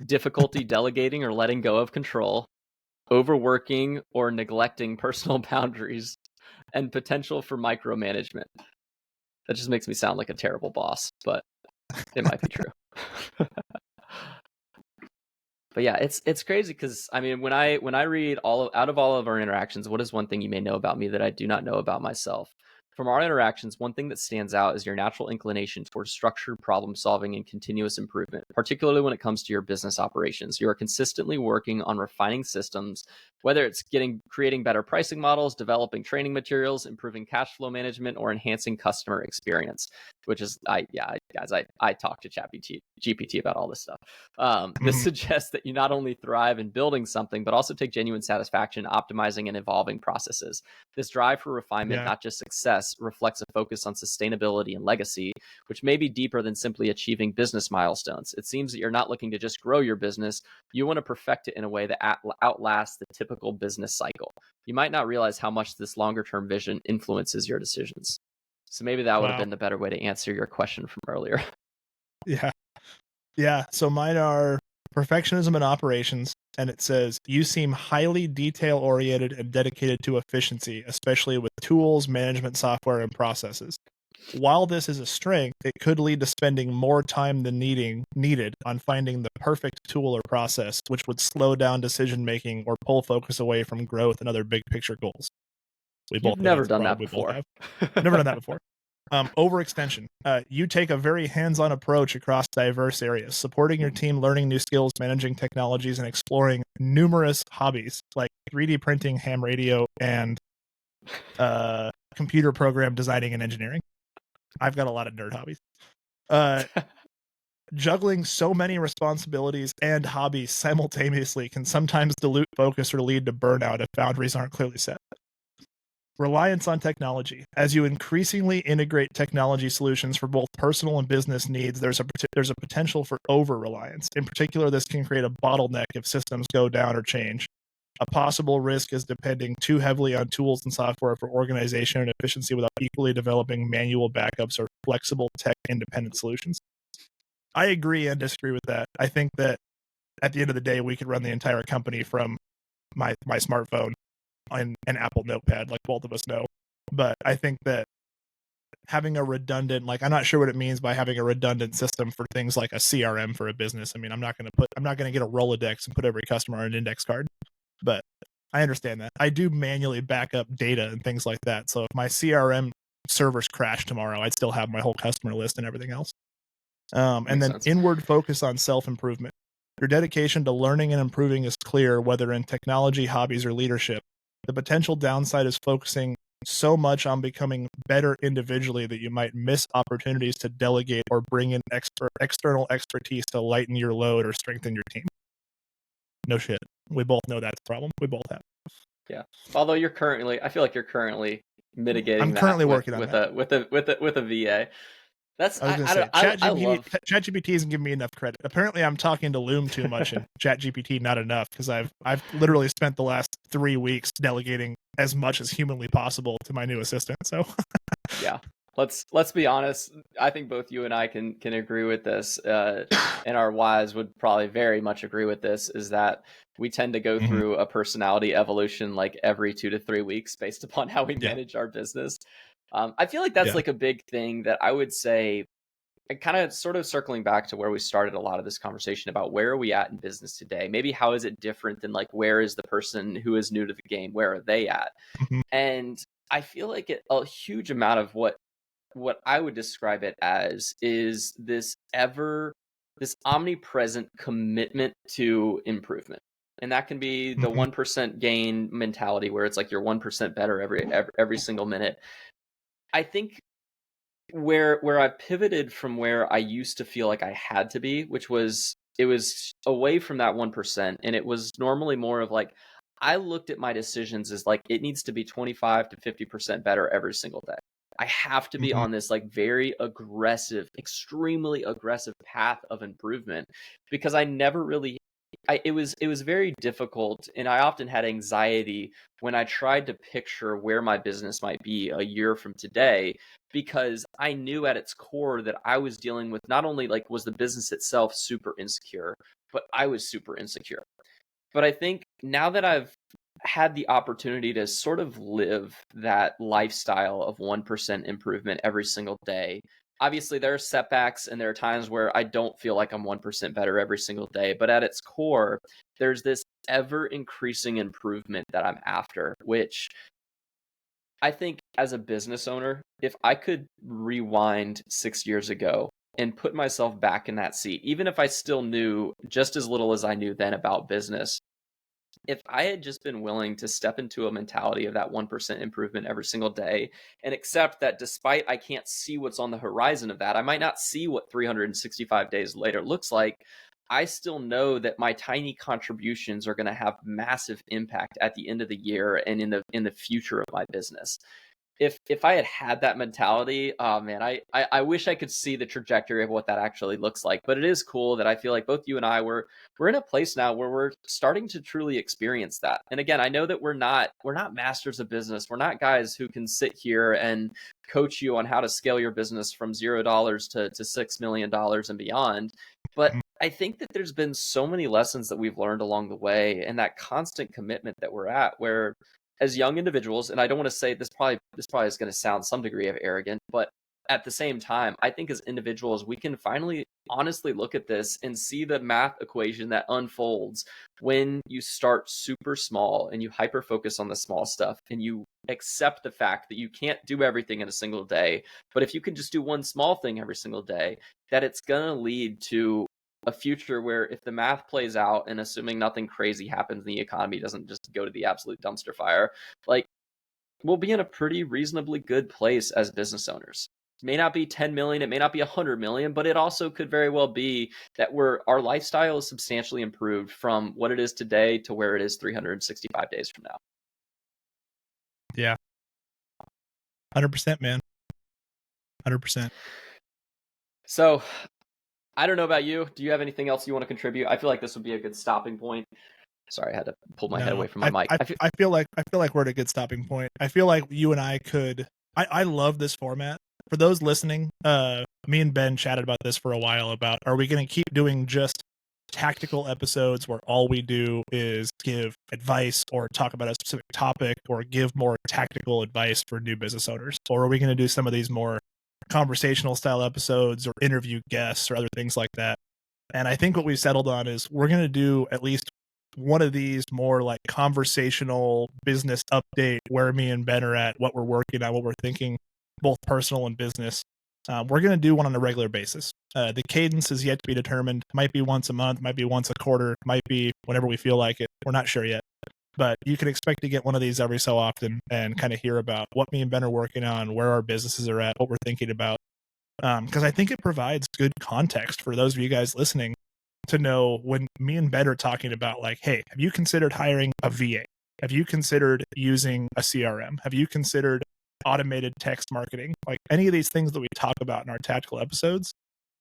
difficulty delegating or letting go of control, overworking or neglecting personal boundaries, and potential for micromanagement. That just makes me sound like a terrible boss, but it might be true. But yeah, it's crazy because I mean, when I read out of all of our interactions, what is one thing you may know about me that I do not know about myself? From our interactions, one thing that stands out is your natural inclination towards structured problem solving and continuous improvement, particularly when it comes to your business operations. You are consistently working on refining systems, whether it's creating better pricing models, developing training materials, improving cash flow management, or enhancing customer experience, which is, I guys, I talk to GPT about all this stuff. This Mhm. suggests that you not only thrive in building something, but also take genuine satisfaction optimizing and evolving processes. This drive for refinement, Yeah. not just success, reflects a focus on sustainability and legacy, which may be deeper than simply achieving business milestones. It seems that you're not looking to just grow your business, you want to perfect it in a way that outlasts the typical business cycle. You might not realize how much this longer term vision influences your decisions. So maybe that would have Wow. been the better way to answer your question from earlier. Yeah. Yeah. So mine are perfectionism in operations. And it says, you seem highly detail oriented and dedicated to efficiency, especially with tools, management software, and processes. While this is a strength, it could lead to spending more time than needed on finding the perfect tool or process, which would slow down decision making or pull focus away from growth and other big picture goals. We both You've know never that's a done problem that we both before. have. Never done that before. Overextension. You take a very hands-on approach across diverse areas, supporting your team, learning new skills, managing technologies, and exploring numerous hobbies like 3D printing, ham radio, and computer program designing and engineering. I've got a lot of nerd hobbies. Juggling so many responsibilities and hobbies simultaneously can sometimes dilute focus or lead to burnout if boundaries aren't clearly set. Reliance on technology. As you increasingly integrate technology solutions for both personal and business needs, there's a potential for over-reliance. In particular, this can create a bottleneck if systems go down or change. A possible risk is depending too heavily on tools and software for organization and efficiency without equally developing manual backups or flexible tech-independent solutions. I agree and disagree with that. I think that at the end of the day, we could run the entire company from my smartphone on an Apple Notepad, like both of us know. But I think that having a redundant, like, I'm not sure what it means by having a redundant system for things like a CRM for a business. I mean, I'm not going to get a Rolodex and put every customer on an index card, but I understand that. I do manually back up data and things like that. So if my CRM servers crash tomorrow, I'd still have my whole customer list and everything else. And Makes then sense. inward focus on self-improvement. Your dedication to learning and improving is clear, whether in technology, hobbies, or leadership. The potential downside is focusing so much on becoming better individually that you might miss opportunities to delegate or bring in external expertise to lighten your load or strengthen your team. No shit. We both know that's a problem. We both have. Yeah. Although I feel like you're currently mitigating I'm that currently working on that. with a VA. That's I was going to say, I love. ChatGPT isn't giving me enough credit. Apparently, I'm talking to Loom too much and ChatGPT not enough because I've literally spent the last 3 weeks delegating as much as humanly possible to my new assistant. So Yeah. Let's be honest. I think both you and I can agree with this, and our wives would probably very much agree with this. Is that we tend to go Mhm. through a personality evolution like every 2 to 3 weeks based upon how we Yeah, manage our business. I feel like that's yeah, like a big thing that I would say, and kind of sort of circling back to where we started a lot of this conversation about where are we at in business today? Maybe how is it different than like where is the person who is new to the game? Where are they at? mhm, And I feel like a huge amount of what I would describe it as is this omnipresent commitment to improvement. And that can be the mhm, 1% gain mentality where it's like you're 1% better every single minute. I think where I pivoted from where I used to feel like I had to be, which was it was away from that 1%, and it was normally more of like I looked at my decisions as like it needs to be 25 to 50% better every single day. I have to be mhm, on this like very aggressive, extremely aggressive path of improvement because I never really it was very difficult, and I often had anxiety when I tried to picture where my business might be a year from today because I knew at its core that I was dealing with not only like was the business itself super insecure, but I was super insecure. But I think now that I've had the opportunity to sort of live that lifestyle of 1% improvement every single day. Obviously, there are setbacks and there are times where I don't feel like I'm 1% better every single day. But at its core, there's this ever increasing improvement that I'm after, which I think as a business owner, if I could rewind 6 years ago and put myself back in that seat, even if I still knew just as little as I knew then about business, if I had just been willing to step into a mentality of that 1% improvement every single day and accept that despite I can't see what's on the horizon of that, I might not see what 365 days later looks like. I still know that my tiny contributions are going to have massive impact at the end of the year and in the future of my business. If I had that mentality, oh man, I wish I could see the trajectory of what that actually looks like. But it is cool that I feel like both you and I we're in a place now where we're starting to truly experience that. And again, I know that we're not masters of business. We're not guys who can sit here and coach you on how to scale your business from $0 to $6 million and beyond. But I think that there's been so many lessons that we've learned along the way, and that constant commitment that we're at, where as young individuals, and I don't want to say this probably is going to sound some degree of arrogant, but at the same time, I think as individuals, we can finally honestly look at this and see the math equation that unfolds when you start super small and you hyper focus on the small stuff and you accept the fact that you can't do everything in a single day. But if you can just do one small thing every single day, that it's going to lead to a future where if the math plays out and assuming nothing crazy happens, the economy doesn't just go to the absolute dumpster fire, like we'll be in a pretty reasonably good place as business owners. It may not be 10 million, it may not be 100 million, but it also could very well be that our lifestyle is substantially improved from what it is today to where it is 365 days from now. Yeah. 100%, man. 100%. So I don't know about you. Do you have anything else you want to contribute? I feel like this would be a good stopping point. Sorry, I had to pull my head away from my mic. I feel like we're at a good stopping point. I feel like you and I could. I love this format. For those listening, me and Ben chatted about this for a while. About are we going to keep doing just tactical episodes where all we do is give advice or talk about a specific topic or give more tactical advice for new business owners, or are we going to do some of these more conversational style episodes or interview guests or other things like that? And I think what we've settled on is we're going to do at least one of these more like conversational business update where me and Ben are at, what we're working on, what we're thinking, both personal and business. We're going to do one on a regular basis. The cadence is yet to be determined. Might be once a month, might be once a quarter, might be whenever we feel like it. We're not sure yet. But you can expect to get one of these every so often and kind of hear about what me and Ben are working on, where our businesses are at, what we're thinking about. Because I think it provides good context for those of you guys listening to know when me and Ben are talking about like, hey, have you considered hiring a VA? Have you considered using a CRM? Have you considered automated text marketing? Like any of these things that we talk about in our tactical episodes.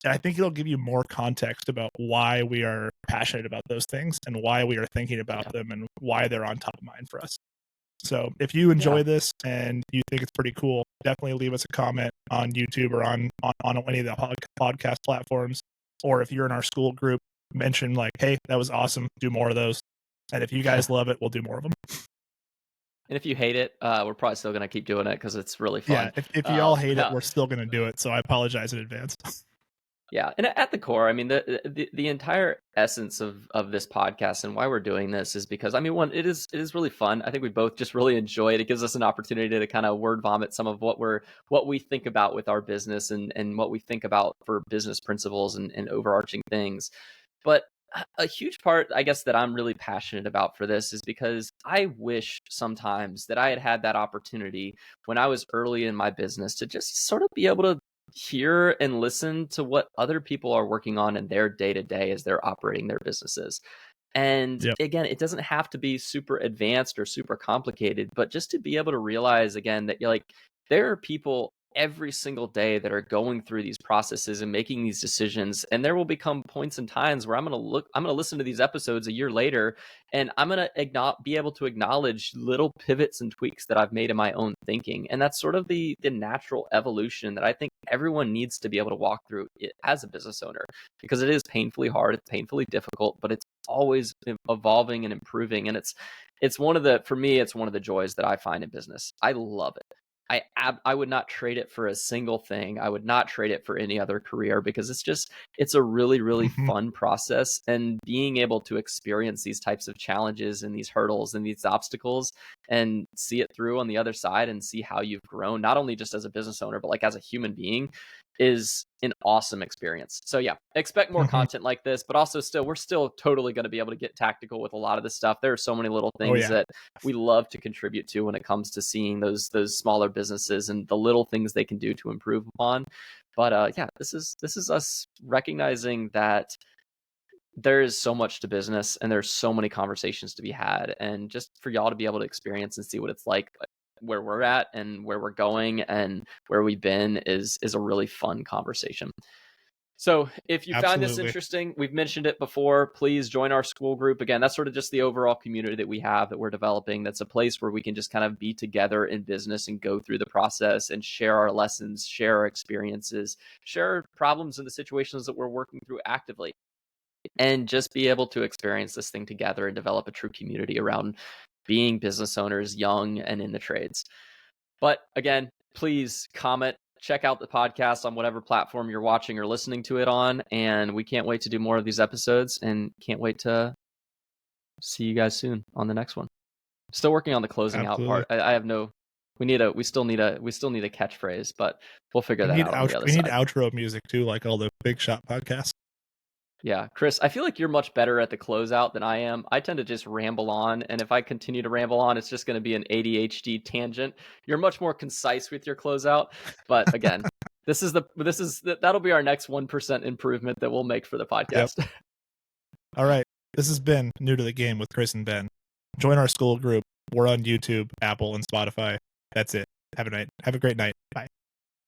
And I think it'll give you more context about why we are passionate about those things and why we are thinking about them and why they're on top of mind for us. So if you enjoy this and you think it's pretty cool, definitely leave us a comment on YouTube or on any of the podcast platforms. Or if you're in our school group, mention like, hey, that was awesome. Do more of those. And if you guys love it, we'll do more of them. And if you hate it, we're probably still going to keep doing it because it's really fun. Yeah, if you all hate it, we're still going to do it. So I apologize in advance. Yeah, and at the core, I mean, the entire essence of this podcast and why we're doing this is because, I mean, one, it is really fun. I think we both just really enjoy it. It gives us an opportunity to kind of word vomit some of what we think about with our business and what we think about for business principles and overarching things. But a huge part, I guess, that I'm really passionate about for this is because I wish sometimes that I had that opportunity when I was early in my business to just sort of be able to hear and listen to what other people are working on in their day to day as they're operating their businesses. And again, it doesn't have to be super advanced or super complicated, but just to be able to realize again that you're like, there are people every single day that are going through these processes and making these decisions. And there will become points and times where I'm going to listen to these episodes a year later, and I'm going to be able to acknowledge little pivots and tweaks that I've made in my own thinking. And that's sort of the natural evolution that I think everyone needs to be able to walk through as a business owner, because it is painfully hard, it's painfully difficult, but it's always evolving and improving. And for me, it's one of the joys that I find in business. I love it. I would not trade it for a single thing. I would not trade it for any other career, because it's a really, really fun process. And being able to experience these types of challenges and these hurdles and these obstacles and see it through on the other side and see how you've grown, not only just as a business owner, but like as a human being, is an awesome experience. So yeah, expect more content like this, but also we're still totally going to be able to get tactical with a lot of this stuff. There are so many little things that we love to contribute to when it comes to seeing those smaller businesses and the little things they can do to improve upon. But yeah, this is us recognizing that there is so much to business and there's so many conversations to be had, and just for y'all to be able to experience and see what it's like where we're at and where we're going and where we've been is a really fun conversation. So if you found this interesting, we've mentioned it before, please join our school group. Again, that's sort of just the overall community that we have that we're developing. That's a place where we can just kind of be together in business and go through the process and share our lessons, share our experiences, share problems and the situations that we're working through actively, and just be able to experience this thing together and develop a true community around being business owners, young and in the trades. But again, please comment, check out the podcast on whatever platform you're watching or listening to it on. And we can't wait to do more of these episodes and can't wait to see you guys soon on the next one. Still working on the closing out part. I have no, we still need a catchphrase, but we'll figure that out on the other side. We need outro music too, like all the Big Shot podcasts. Yeah, Chris, I feel like you're much better at the closeout than I am. I tend to just ramble on, and if I continue to ramble on, it's just going to be an ADHD tangent. You're much more concise with your closeout, but again, that'll be our next 1% improvement that we'll make for the podcast. Yep. All right, this has been New to the Game with Chris and Ben. Join our school group. We're on YouTube, Apple, and Spotify. That's it. Have a great night. Bye.